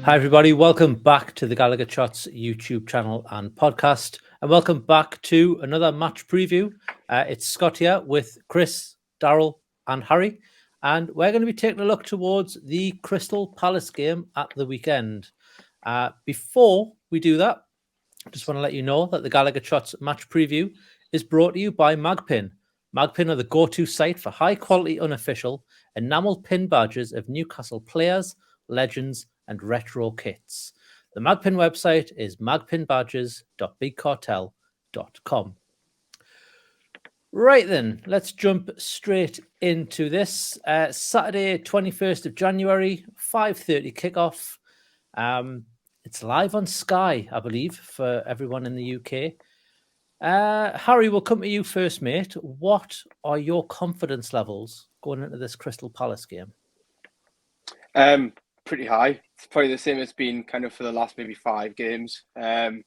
Hi, everybody. Welcome back to the Gallowgateshots YouTube channel and podcast. And welcome back to another match preview. It's Scott here with Kris, Daryl, and Harry. And we're going to be taking a look towards the Crystal Palace game at the weekend. Before we do that, I just want to let you know that the Gallowgateshots match preview is brought to you by MagPin. MagPin are the go-to site for high-quality, unofficial, enamel pin badges of Newcastle players, legends, and retro kits. The MagPin website is magpinbadges.bigcartel.com. Right then, let's jump straight into this. Saturday, 21st of January, 5:30 kickoff. It's live on Sky, I believe, for everyone in the UK. Harry, we'll come to you first, mate. What are your confidence levels going into this Crystal Palace game? Pretty high. It's probably the same as been kind of for the last maybe 5 games. I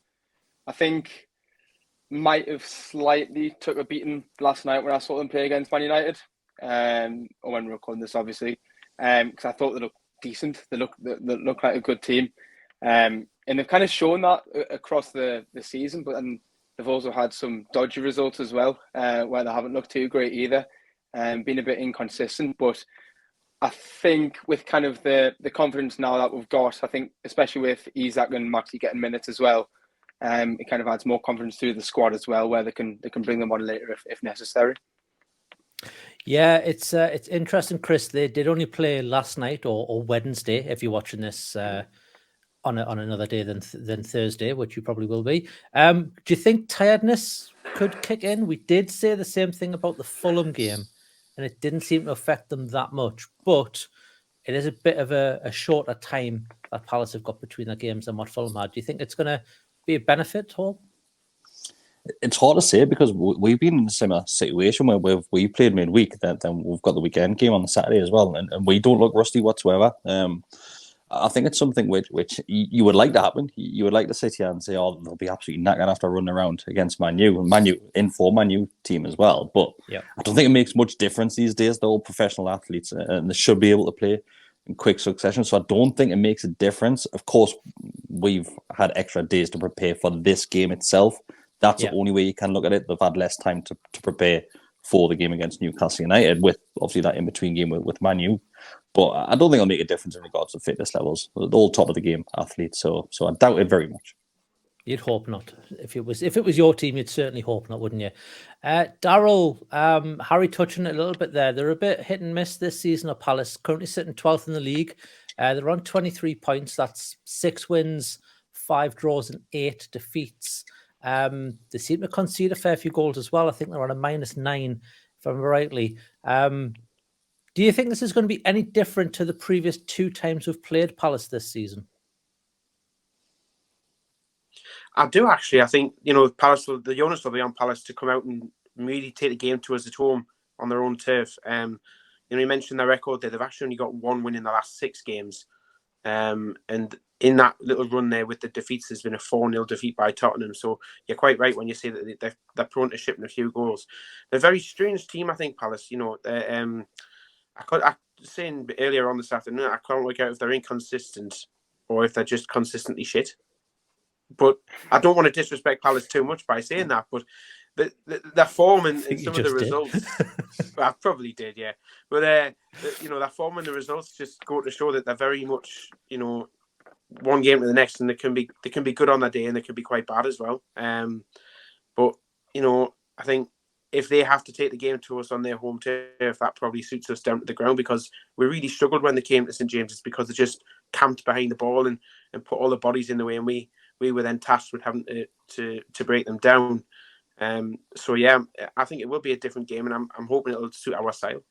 think might have slightly took a beating last night when I saw them play against Man United. Or when we were recording this, obviously, because I thought they looked decent. They look like a good team, and they've kind of shown that across the season. But then they've also had some dodgy results as well, where they haven't looked too great either, been a bit inconsistent. But I think with kind of the confidence now that we've got, I think especially with Isak and Maxi getting minutes as well, it kind of adds more confidence to the squad as well, where they can bring them on later if necessary. Yeah, it's interesting, Kris. They did only play last night or Wednesday, if you're watching this on another day than Thursday, which you probably will be. Do you think tiredness could kick in? We did say the same thing about the Fulham game, and it didn't seem to affect them that much. But it is a bit of a shorter time that Palace have got between their games than what Fulham had. Do you think it's going to be a benefit at all? It's hard to say because we've been in a similar situation where we played midweek, then we've got the weekend game on the Saturday as well, and we don't look rusty whatsoever. I think it's something which you would like to happen. You would like to sit here and say, "Oh, they'll be absolutely knackered after running around against Man U in for Man U team as well." But yeah, I don't think it makes much difference these days. They're all professional athletes, and they should be able to play in quick succession. So I don't think it makes a difference. Of course, we've had extra days to prepare for this game itself. That's the only way you can look at it. They've had less time to prepare for the game against Newcastle United, with obviously that in-between game with Man U. But I don't think it'll make a difference in regards to fitness levels. They're all top of the game athletes, so I doubt it very much. You'd hope not. If it was your team, you'd certainly hope not, wouldn't you? Daryl, Harry touching it a little bit there. They're a bit hit and miss this season at Palace, currently sitting 12th in the league. They're on 23 points. That's 6 wins, 5 draws, and 8 defeats. They seem to concede a fair few goals as well. I think they're on a -9, if I remember rightly. Do you think this is going to be any different to the previous 2 times we've played Palace this season? I do actually. I think, Palace, the onus will be on Palace to come out and really take the game to us at home on their own turf. You mentioned their record there. They've actually only got 1 win in the last 6 games. And in that little run there with the defeats, there's been a 4-0 defeat by Tottenham. So you're quite right when you say that they're prone to shipping a few goals. They're a very strange team, I think, Palace. I was saying earlier on this afternoon, I can't work out if they're inconsistent or if they're just consistently shit. But I don't want to disrespect Palace too much by saying that. But their form in some of the results, well, I probably did, yeah. But their form and the results just go to show that they're very much, one game to the next, and they can be good on that day, and they can be quite bad as well. But I think if they have to take the game to us on their home turf, that probably suits us down to the ground, because we really struggled when they came to St James's, because they just camped behind the ball and put all the bodies in the way, and we were then tasked with having to break them down. So yeah, I think it will be a different game, and I'm hoping it'll suit our style.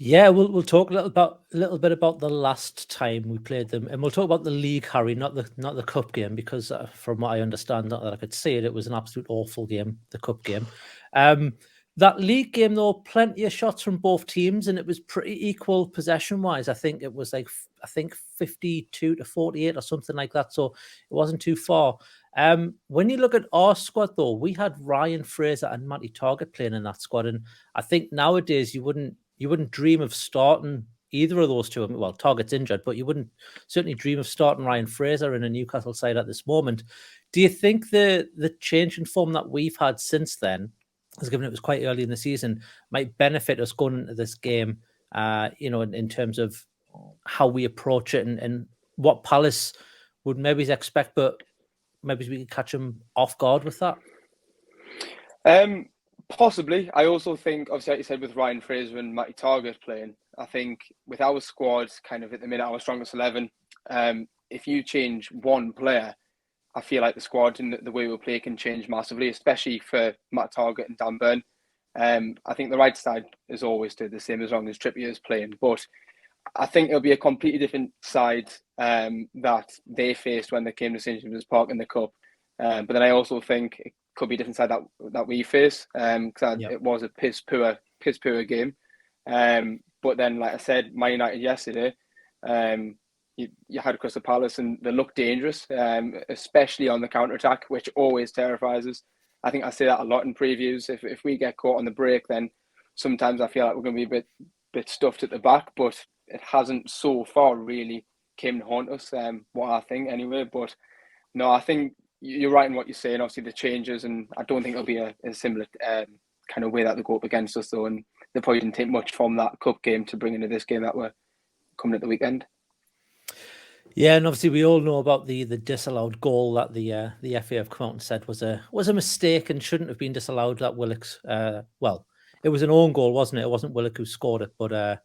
Yeah, we'll talk a little bit about the last time we played them, and we'll talk about the league, Harry, not the cup game, because from what I understand, not that I could see it, it was an absolute awful game, the cup game. That league game, though, plenty of shots from both teams, and it was pretty equal possession-wise. I think it was 52-48 or something like that, so it wasn't too far. When you look at our squad, though, we had Ryan Fraser and Matty Targett playing in that squad, and I think nowadays you wouldn't dream of starting either of those two. Well, Targett's injured, but you wouldn't certainly dream of starting Ryan Fraser in a Newcastle side at this moment. Do you think the change in form that we've had since then, as given it was quite early in the season, might benefit us going into this game, in terms of how we approach it and what Palace would maybe expect, but maybe we could catch them off guard with that? Possibly. I also think, obviously, like you said, with Ryan Fraser and Matty Targett playing, I think with our squad kind of at the minute, our strongest 11, if you change one player, I feel like the squad and the way we play can change massively, especially for Matt Targett and Dan Burn. I think the right side is always stayed the same as long as Trippier is playing, but I think it'll be a completely different side that they faced when they came to St James's Park in the Cup. But then I also think it could be a different side that we face, because it was a piss poor game. But then, like I said, Man United yesterday, you had Crystal Palace and they looked dangerous, especially on the counter-attack, which always terrifies us. I think I say that a lot in previews. If we get caught on the break, then sometimes I feel like we're going to be a bit stuffed at the back, but it hasn't so far really came to haunt us, what I think anyway. But no, I think you're right in what you're saying. Obviously, the changes, and I don't think it'll be a similar kind of way that they go up against us, though. And they probably didn't take much from that cup game to bring into this game that we're coming at the weekend. Yeah, and obviously we all know about the disallowed goal that the FA have come out and said was a mistake and shouldn't have been disallowed. That Willock's it was an own goal, wasn't it? It wasn't Willock who scored it, but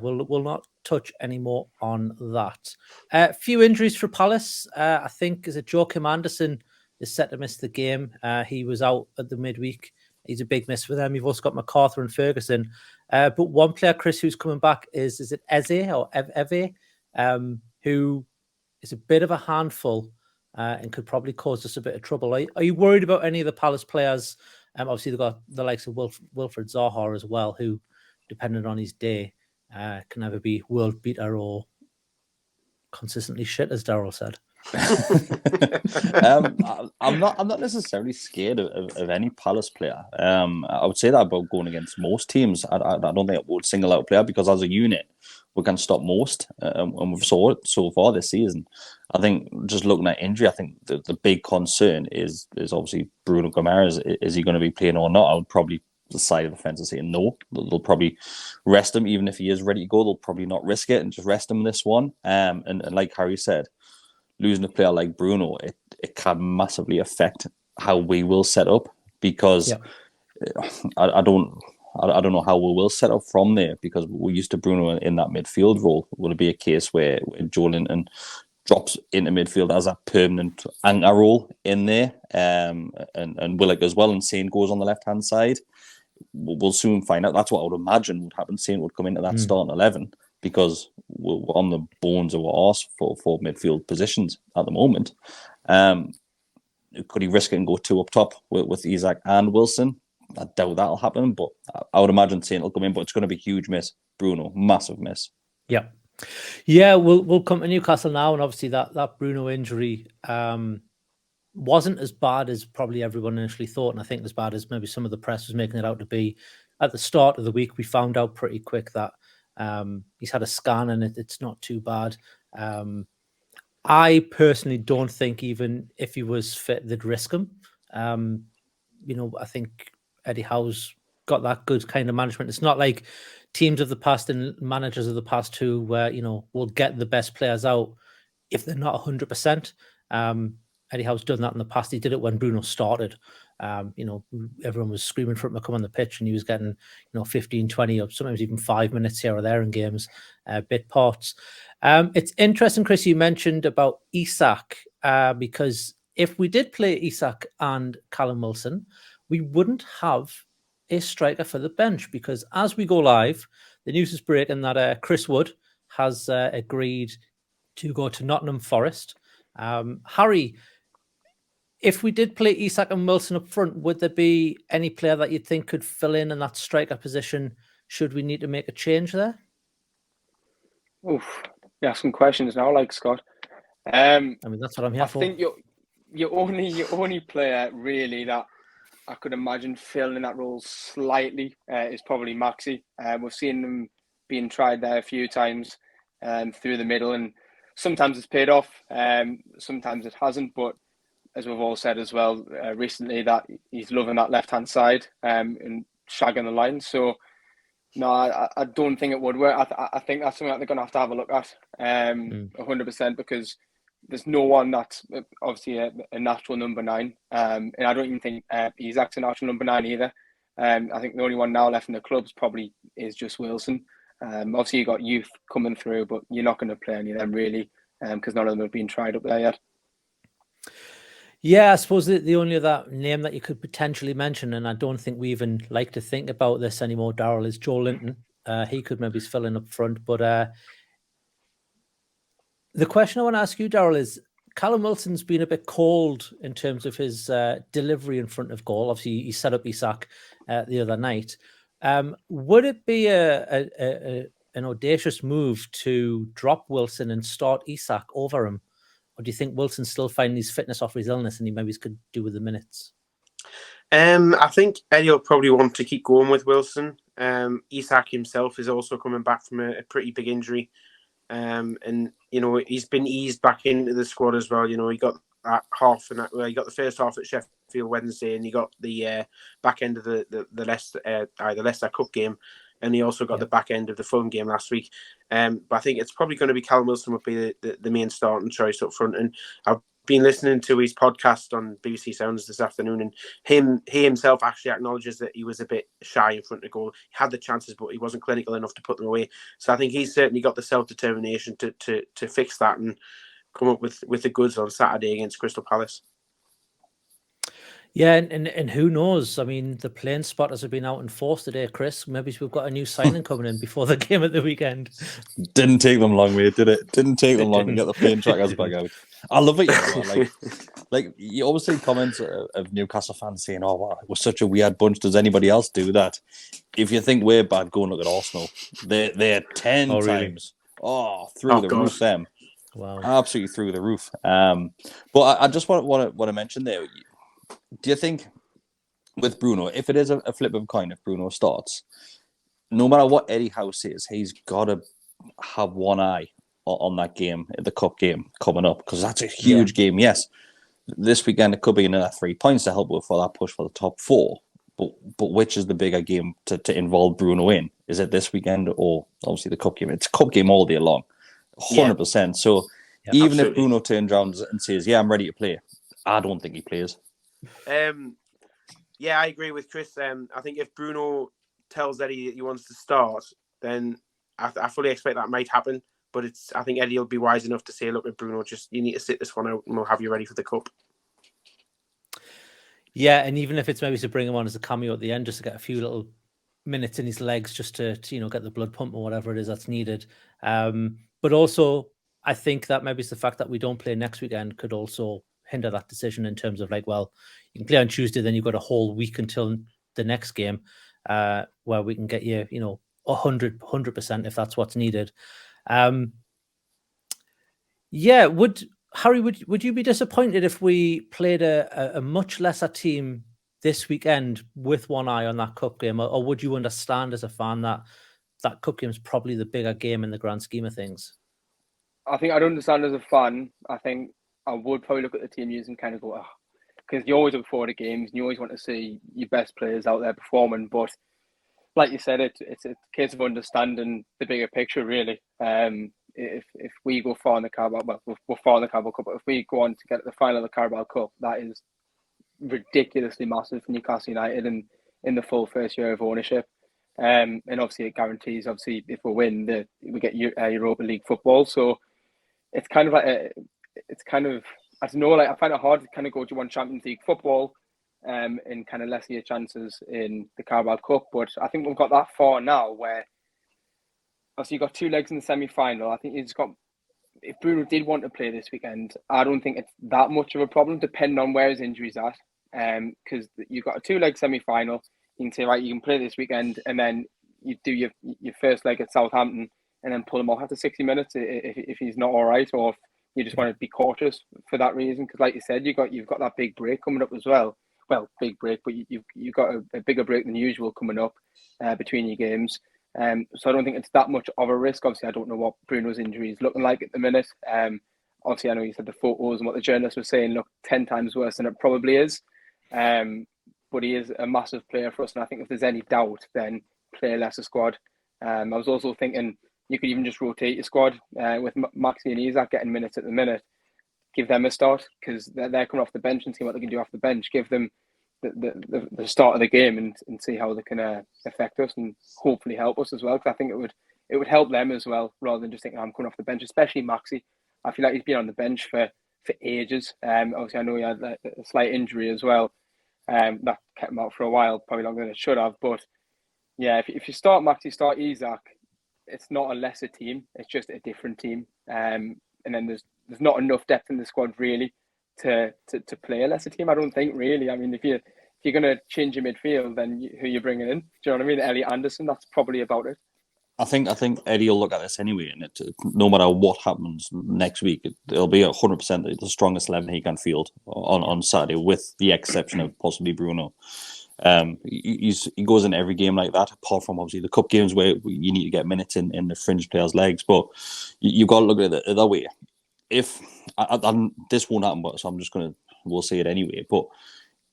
we'll not touch any more on that. A few injuries for Palace. I think is it Joachim Anderson is set to miss the game. He was out at the midweek. He's a big miss for them. You've also got MacArthur and Ferguson. But one player, Kris, who's coming back is it Eze or Eve? Who is a bit of a handful and could probably cause us a bit of trouble. Are you worried about any of the Palace players? Obviously, they've got the likes of Wilfred Zaha as well, who, depending on his day, can either be world beater or consistently shit, as Daryl said. I'm not necessarily scared of any Palace player. I would say that about going against most teams. I don't think I would single out a player because as a unit we can stop most, and we've saw it so far this season. I think just looking at injury, I think the big concern is obviously Bruno Guimaraes. Is he going to be playing or not? I would probably the side of the fence and saying no. They'll probably rest him even if he is ready to go. They'll probably not risk it and just rest him this one. And like Harry said, losing a player like Bruno, it can massively affect how we will set up because I don't know how we will set up from there because we're used to Bruno in that midfield role. Will it be a case where Joelinton drops into midfield as a permanent anchor role in there, and Willock as well, and Saint goes on the left hand side? We'll soon find out. That's what I would imagine would happen. Saint would come into that starting 11 because we're on the bones of our arse for midfield positions at the moment. Could he risk it and go two up top with Isak and Wilson? I doubt that'll happen, but I would imagine Saint will come in, but it's going to be a huge miss. Bruno, massive miss. Yeah. Yeah, we'll come to Newcastle now, and obviously that Bruno injury wasn't as bad as probably everyone initially thought, and I think as bad as maybe some of the press was making it out to be. At the start of the week, we found out pretty quick that he's had a scan and it's not too bad. I personally don't think even if he was fit, they'd risk him. I think Eddie Howe's got that good kind of management. It's not like teams of the past and managers of the past who will get the best players out if they're not 100%. Eddie Howe's done that in the past. He did it when Bruno started. Everyone was screaming for him to come on the pitch and he was getting 15, 20 or sometimes even 5 minutes here or there in games, bit parts. It's interesting, Kris, you mentioned about Isak, because if we did play Isak and Callum Wilson, we wouldn't have a striker for the bench because as we go live, the news is breaking that Chris Wood has agreed to go to Nottingham Forest. Harry, if we did play Isak and Wilson up front, would there be any player that you'd think could fill in that striker position should we need to make a change there? Oof, you ask some questions now, like Scott. That's what I'm here for. I think your only player really that I could imagine filling in that role slightly is probably Maxi. We've seen him been tried there a few times through the middle, and sometimes it's paid off, sometimes it hasn't. But as we've all said as well recently, that he's loving that left-hand side and shagging the line. So no, I don't think it would work. I think that's something that they're going to have a look at 100%, because there's no one that's obviously a natural number 9. And I don't even think Isak's a natural number 9 either. I think the only one now left in the clubs probably is just Wilson. Obviously, you got youth coming through, but you're not going to play any of them really, because none of them have been tried up there yet. Yeah, I suppose the only other name that you could potentially mention, and I don't think we even like to think about this anymore, Daryl, is Joe Linton. He could maybe fill in up front. But the question I want to ask you, Daryl, is Callum Wilson's been a bit cold in terms of his delivery in front of goal. Obviously, he set up Isak the other night. Would it be an audacious move to drop Wilson and start Isak over him? Or do you think Wilson's still finding his fitness off his illness and he maybe could do with the minutes? I think Eddie will probably want to keep going with Wilson. Isak himself is also coming back from a pretty big injury. And, he's been eased back into the squad as well. He got that half, and he got the first half at Sheffield Wednesday, and he got the back end of the Leicester Cup game. And he also got the back end of the Fulham game last week. But I think it's probably going to be Callum Wilson would be the main starting choice up front. And I've been listening to his podcast on BBC Sounds this afternoon, and he himself actually acknowledges that he was a bit shy in front of goal. He had the chances, but he wasn't clinical enough to put them away. So I think he's certainly got the self-determination to fix that and come up with the goods on Saturday against Crystal Palace. Yeah, and who knows? I mean, the plane spotters have been out in force today, Kris. Maybe we've got a new signing coming in before the game at the weekend. Didn't take them long, mate, did it? Didn't take them long to get the plane trackers back out. I love it. Like you always see comments of Newcastle fans saying, "Oh, wow, we're such a weird bunch. Does anybody else do that?" If you think we're bad, go and look at Arsenal. They're 10 times through the roof. Them, wow, absolutely through the roof. But I just want to mention there. Do you think with Bruno, if it is a flip of a coin, if Bruno starts, no matter what Eddie Howe says, he's got to have one eye on that game, the cup game coming up, because that's a huge game. Yes, this weekend it could be another 3 points to help with for that push for the top 4. But which is the bigger game to involve Bruno in? Is it this weekend or obviously the cup game? It's a cup game all day long, 100%. So even absolutely. If Bruno turns around and says, "Yeah, I'm ready to play," I don't think he plays. I agree with Kris. I think if Bruno tells Eddie that he wants to start, then I fully expect that might happen. But I think Eddie will be wise enough to say, "Look, with Bruno, you need to sit this one out, and we'll have you ready for the cup." Yeah, and even if it's maybe to bring him on as a cameo at the end, just to get a few little minutes in his legs, just to get the blood pump or whatever it is that's needed. But also, I think that maybe it's the fact that we don't play next weekend could also hinder that decision in terms of like, well, you can play on Tuesday, then you've got a whole week until the next game where we can get you, 100% if that's what's needed. Harry, would you be disappointed if we played a much lesser team this weekend with one eye on that cup game, or would you understand as a fan that cup game is probably the bigger game in the grand scheme of things? I think I'd understand as a fan. I think I would probably look at the team news and kind of go, because you always look forward to games and you always want to see your best players out there performing. But like you said, it's a case of understanding the bigger picture, really. If we go far in the Carabao, we're far in the Carabao Cup, but if we go on to get to the final of the Carabao Cup, that is ridiculously massive for Newcastle United and in the full first year of ownership. And obviously it guarantees, if we win, we get Europa League football. So it's kind of like I don't know, like I find it hard to kind of go to one Champions League football and kind of lessen your chances in the Carabao Cup. But I think we've got that far now where obviously you've got 2 legs in the semi-final. I think if Bruno did want to play this weekend, I don't think it's that much of a problem, depending on where his injury's at. Because you've got a 2-leg semi-final. You can say, right, you can play this weekend, and then you do your first leg at Southampton, and then pull him off after 60 minutes if he's not all right, or if you just want to be cautious for that reason. Because like you said, you've got that big break coming up as well. Well, big break, but you've got a bigger break than usual coming up between your games. So I don't think it's that much of a risk. Obviously, I don't know what Bruno's injury is looking like at the minute. Obviously, I know you said the photos and what the journalists were saying look 10 times worse than it probably is. But he is a massive player for us. And I think if there's any doubt, then play a lesser squad. I was also thinking you could even just rotate your squad with Maxi and Isaac getting minutes at the minute. Give them a start because they're coming off the bench and see what they can do off the bench. Give them the start of the game and see how they can affect us and hopefully help us as well. Because I think it would help them as well rather than just thinking I'm coming off the bench, especially Maxi. I feel like he's been on the bench for ages. Obviously, I know he had a slight injury as well. That kept him out for a while, probably longer than it should have. But yeah, if you start Maxi, start Isaac, it's not a lesser team. It's just a different team. And then there's not enough depth in the squad really to play a lesser team. I don't think really. I mean, if you're going to change your midfield, then who you're bringing in? Do you know what I mean? Elliot Anderson. That's probably about it. I think Eddie will look at this anyway, and no matter what happens next week, it'll be 100% the strongest 11 he can field on Saturday, with the exception of possibly Bruno. He goes in every game like that, apart from obviously the cup games where you need to get minutes in the fringe players' legs. But you've got to look at it the other way. If this won't happen, so we'll say it anyway. But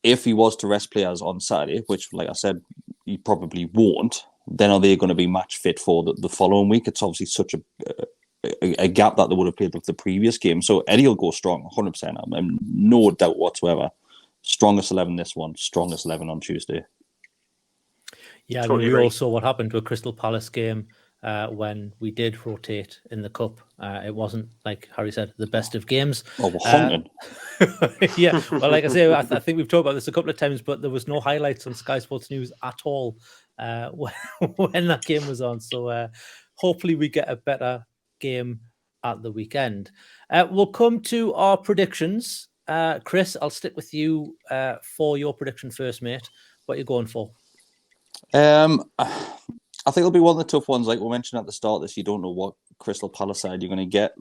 if he was to rest players on Saturday, which, like I said, he probably won't, then are they going to be match fit for the following week? It's obviously such a gap that they would have played with the previous game. So Eddie will go strong, 100%. I'm no doubt whatsoever. Strongest 11 this one, strongest 11 on Tuesday. Yeah, totally. We all saw what happened to a Crystal Palace game when we did rotate in the cup. It wasn't, like Harry said, the best of games. Oh, we're hunting. Yeah, well, like I say, I think we've talked about this a couple of times, but there was no highlights on Sky Sports News at all when that game was on. So hopefully we get a better game at the weekend. We'll come to our predictions. Kris, I'll stick with you for your prediction first, mate. What are you going for? I think it'll be one of the tough ones. Like we mentioned at the start, you don't know what Crystal Palace side you're going to get.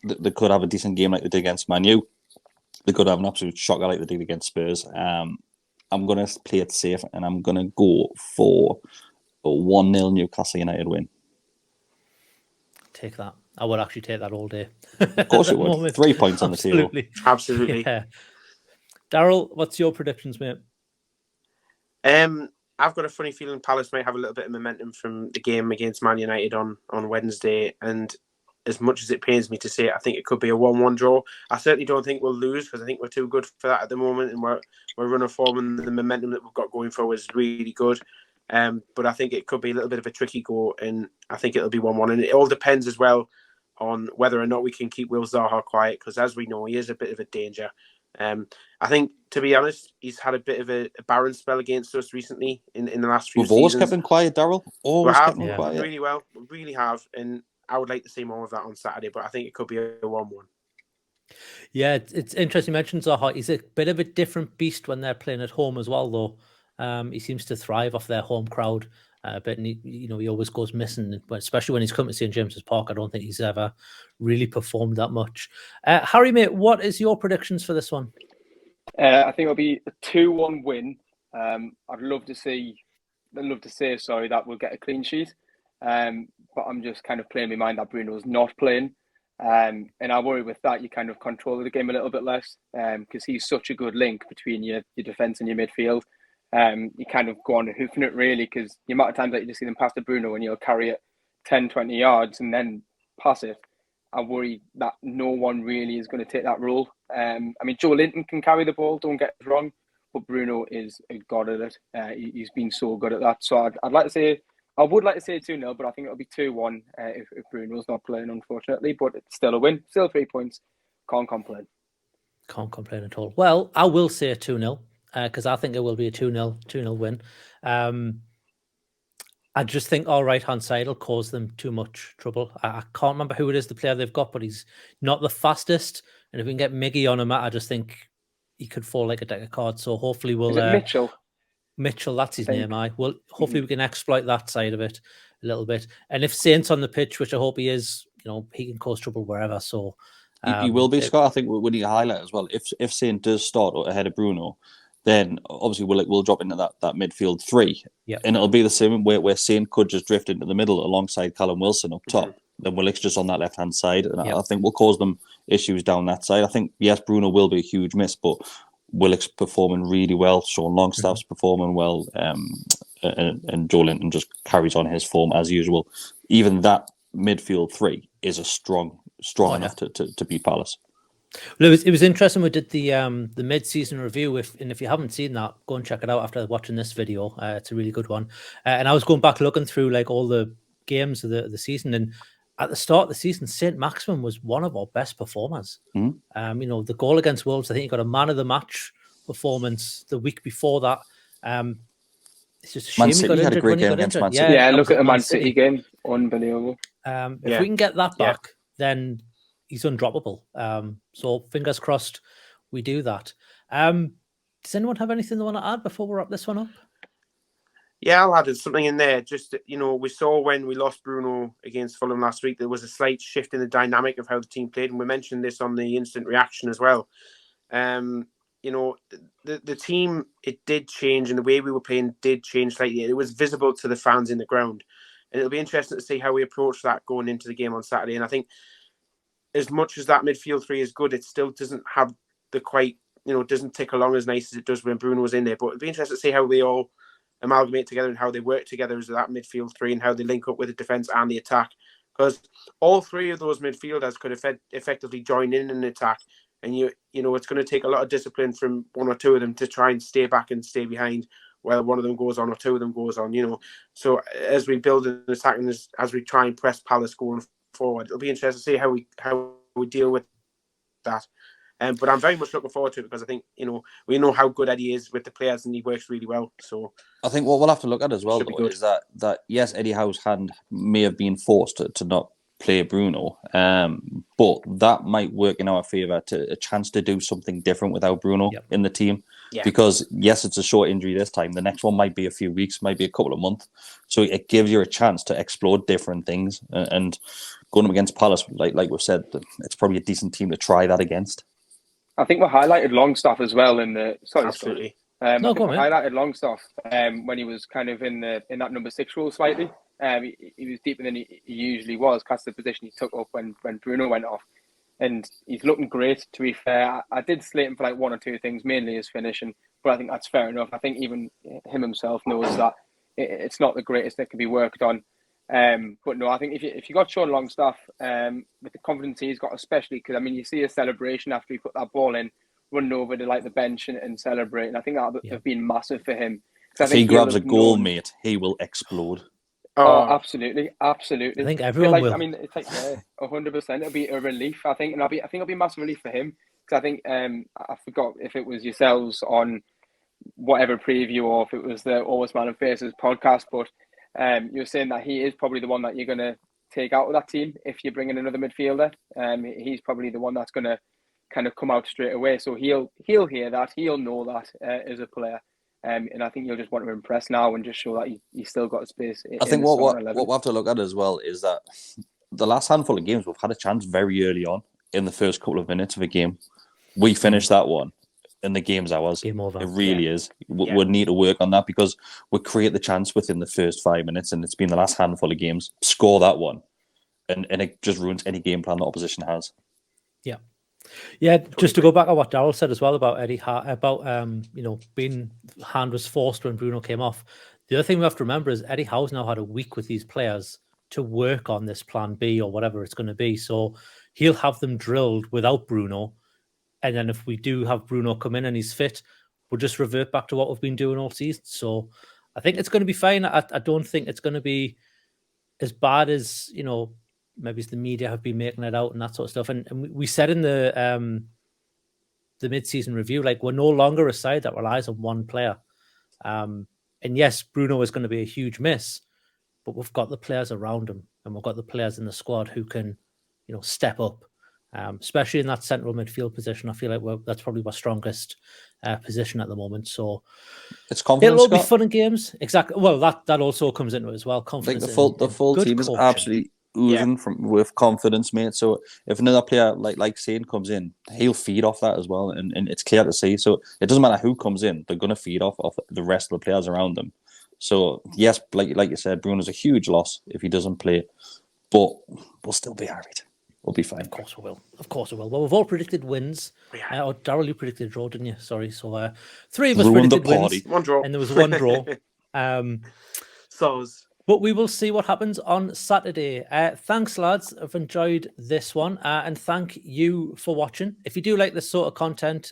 They could have a decent game like they did against Man U. They could have an absolute shocker like they did against Spurs. I'm going to play it safe, and I'm going to go for a 1-0 Newcastle United win. Take that. I would actually take that all day. Of course you would. Moment. 3 points on the table. Absolutely. Yeah. Daryl, what's your predictions, mate? I've got a funny feeling Palace might have a little bit of momentum from the game against Man United on Wednesday. And as much as it pains me to say it, I think it could be a 1-1 draw. I certainly don't think we'll lose because I think we're too good for that at the moment. And we're running form, and the momentum that we've got going forward is really good. But I think it could be a little bit of a tricky go, and I think it'll be 1-1. And it all depends as well on whether or not we can keep Will Zaha quiet, because as we know, he is a bit of a danger. I think, to be honest, he's had a bit of a barren spell against us recently in the last few seasons. We've always kept him quiet, Daryl. Always kept him quiet. Really well. We really have. And I would like to see more of that on Saturday, but I think it could be a 1-1. Yeah, it's interesting you mentioned Zaha. He's a bit of a different beast when they're playing at home as well, though. He seems to thrive off their home crowd. But he always goes missing, especially when he's come to St James's Park. I don't think he's ever really performed that much. Harry, mate, what is your predictions for this one? I think it'll be a 2-1 win. I'd love to say that we'll get a clean sheet. But I'm just kind of playing my mind that Bruno's not playing. And I worry with that you kind of control the game a little bit less because he's such a good link between your defence and your midfield. You kind of go on hoofing it really, because the amount of times that you just see them pass to Bruno and he'll carry it 10, 20 yards and then pass it. I worry that no one really is going to take that role. I mean, Joe Linton can carry the ball, don't get it wrong, but Bruno is a god at it. He's been so good at that. So I would like to say 2-0, but I think it'll be 2-1 if Bruno's not playing, unfortunately. But it's still a win, still 3 points. Can't complain. Can't complain at all. Well, I will say 2-0. Because I think it will be a 2-0 win. I just think our right-hand side will cause them too much trouble. I can't remember who it is, the player they've got, but he's not the fastest. And if we can get Miggy on him, I just think he could fall like a deck of cards. So hopefully we'll... Is it Mitchell? Mitchell, that's his name, hopefully we can exploit that side of it a little bit. And if Saint's on the pitch, which I hope he is, he can cause trouble wherever. So he will be, Scott. I think we need to highlight as well. If Saint does start ahead of Bruno, then obviously we'll drop into that midfield three. Yeah. And it'll be the same where Saint could just drift into the middle alongside Callum Wilson up top. Then Willock's just on that left-hand side. And I think we'll cause them issues down that side. I think, yes, Bruno will be a huge miss, but Willock's performing really well. Sean Longstaff's performing well. And Joe Linton just carries on his form as usual. Even that midfield three is a strong enough to beat Palace. Well, it was interesting. We did the mid-season review. If you haven't seen that, go and check it out after watching this video. It's a really good one. And I was going back looking through like all the games of the season, and at the start of the season, St. Maximin was one of our best performers. The goal against Wolves, I think he got a man of the match performance the week before that. It's just a shame Man City had a great game against Man City. Yeah, look at the Man City game. Unbelievable. If we can get that back, then he's undroppable. So fingers crossed we do that. Does anyone have anything they want to add before we wrap this one up? Yeah, I'll add something in there. Just, we saw when we lost Bruno against Fulham last week, there was a slight shift in the dynamic of how the team played. And we mentioned this on the instant reaction as well. The team, it did change, and the way we were playing did change slightly. It was visible to the fans in the ground. And it'll be interesting to see how we approach that going into the game on Saturday. And I think as much as that midfield three is good, it still doesn't have the quite, doesn't tick along as nice as it does when Bruno was in there. But it'll be interesting to see how they all amalgamate together and how they work together as that midfield three and how they link up with the defence and the attack. Because all three of those midfielders could effectively join in an attack. And, it's going to take a lot of discipline from one or two of them to try and stay back and stay behind while one of them goes on or two of them goes on, So as we build an attack and as we try and press Palace going forward, it'll be interesting to see how we deal with that. But I'm very much looking forward to it because I think, we know how good Eddie is with the players and he works really well. So I think what we'll have to look at as well though, is that yes, Eddie Howe's hand may have been forced to not play Bruno, but that might work in our favour to a chance to do something different without Bruno in the team. Yeah. Because yes, it's a short injury this time. The next one might be a few weeks, might be a couple of months. So it gives you a chance to explore different things. And going up against Palace, like we've said, it's probably a decent team to try that against. I think we highlighted Longstaff as well in the. Sorry, absolutely. We highlighted Longstaff when he was kind of in that number 6 role slightly. He was deeper than he usually was. That's the position he took up when Bruno went off, and he's looking great. To be fair, I did slate him for like one or two things, mainly his finishing, but I think that's fair enough. I think even him himself knows that it's not the greatest that can be worked on. But no, I think if you got Sean Longstaff with the confidence he's got, especially because you see his celebration after he put that ball in, running over to like the bench and celebrating. I think that would have been massive for him. If he grabs a goal, mate, he will explode. Oh, absolutely. I think everyone will. It's like 100%. It'll be a relief, I think, and I think it'll be a massive relief for him because I think I forgot if it was yourselves on whatever preview or if it was the Always Man and Faces podcast, but you were saying that he is probably the one that you're going to take out of that team if you bring in another midfielder. He's probably the one that's going to kind of come out straight away. So he'll hear that, he'll know that as a player. And I think you'll just want to impress now and just show that he's still got space. I think what we'll have to look at as well is that the last handful of games we've had a chance very early on in the first couple of minutes of a game. We finished that one and the game's ours. Game over. It really is. We need to work on that because we create the chance within the first 5 minutes and it's been the last handful of games. Score that one and it just ruins any game plan the opposition has. Yeah. Yeah, just to go back on what Daryl said as well about Eddie, being hand was forced when Bruno came off. The other thing we have to remember is Eddie Howe's now had a week with these players to work on this plan B or whatever it's going to be. So he'll have them drilled without Bruno. And then if we do have Bruno come in and he's fit, we'll just revert back to what we've been doing all season. So I think it's going to be fine. I don't think it's going to be as bad as, maybe the media have been making it out and that sort of stuff. And we said in the mid-season review, like we're no longer a side that relies on one player. And yes, Bruno is going to be a huge miss, but we've got the players around him and we've got the players in the squad who can, step up, especially in that central midfield position. I feel like that's probably our strongest position at the moment. So it's confidence. It'll all be fun and games. Exactly. Well, that also comes into it as well. Confidence. I think the full team is absolutely oozing with confidence, mate. So if another player like Sane comes in, he'll feed off that as well, and it's clear to see. So it doesn't matter who comes in; they're going to feed off the rest of the players around them. So yes, like you said, Bruno's a huge loss if he doesn't play, but we'll still be alright. We'll be fine. Of course we will. Of course we will. Well, we've all predicted wins. Daryl, you predicted a draw, didn't you? Sorry. So 3 of us Ruined predicted the party. wins. One draw. And there was 1 draw. But we will see what happens on Saturday. Thanks, lads. I've enjoyed this one. And thank you for watching. If you do like this sort of content,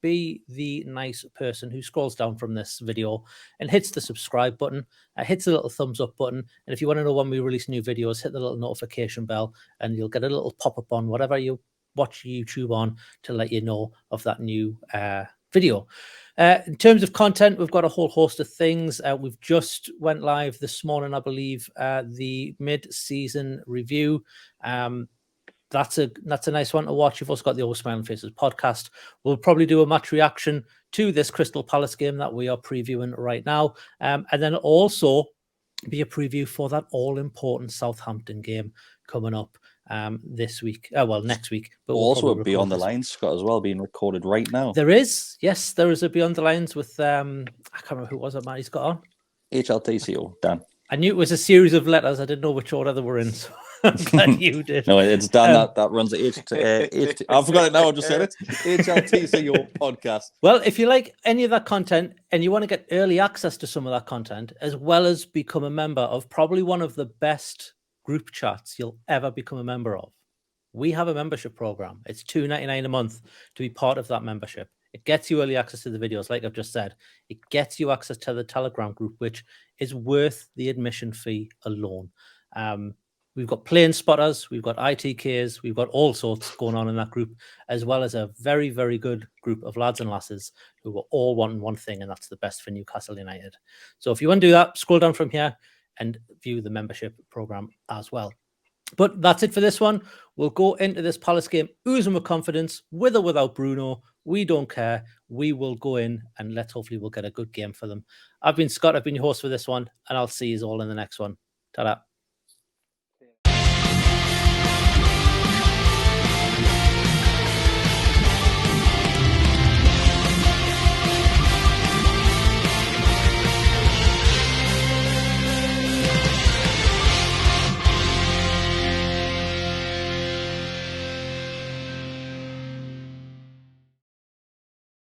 be the nice person who scrolls down from this video and hits the subscribe button, hits the little thumbs up button. And if you want to know when we release new videos, hit the little notification bell and you'll get a little pop-up on whatever you watch YouTube on to let you know of that new video. In terms of content, we've got a whole host of things. We've just went live this morning, I believe, the mid-season review. That's a nice one to watch. You've also got the All Smiling Faces podcast. We'll probably do a match reaction to this Crystal Palace game that we are previewing right now, and then also be a preview for that all-important Southampton game coming up this week. Next week. But we'll also a Beyond the Lines, Scott, as well, being recorded right now. There is, yes, there is a Beyond the Lines with I can't remember who it was that Matty's got on. HLTCO, Dan. I knew it was a series of letters. I didn't know which order they were in, so I'm glad you did. No, it's Dan that runs the I forgot it now. I just said it. HLTCO podcast. Well, if you like any of that content and you want to get early access to some of that content, as well as become a member of probably one of the best group chats you'll ever become a member of, we have a membership program. It's $2.99 a month to be part of that membership. It gets you early access to the videos, like I've just said. It gets you access to the Telegram group, which is worth the admission fee alone. We've got plane spotters, we've got ITKs, we've got all sorts going on in that group, as well as a very, very good group of lads and lasses who are all wanting one thing, and that's the best for Newcastle United. So if you want to do that, scroll down from here and view the membership program as well. But that's it for this one. We'll go into this Palace game oozing with confidence, with or without Bruno. We don't care. We will go in and hopefully we'll get a good game for them. I've been Scott. I've been your host for this one, and I'll see you all in the next one. Ta-da.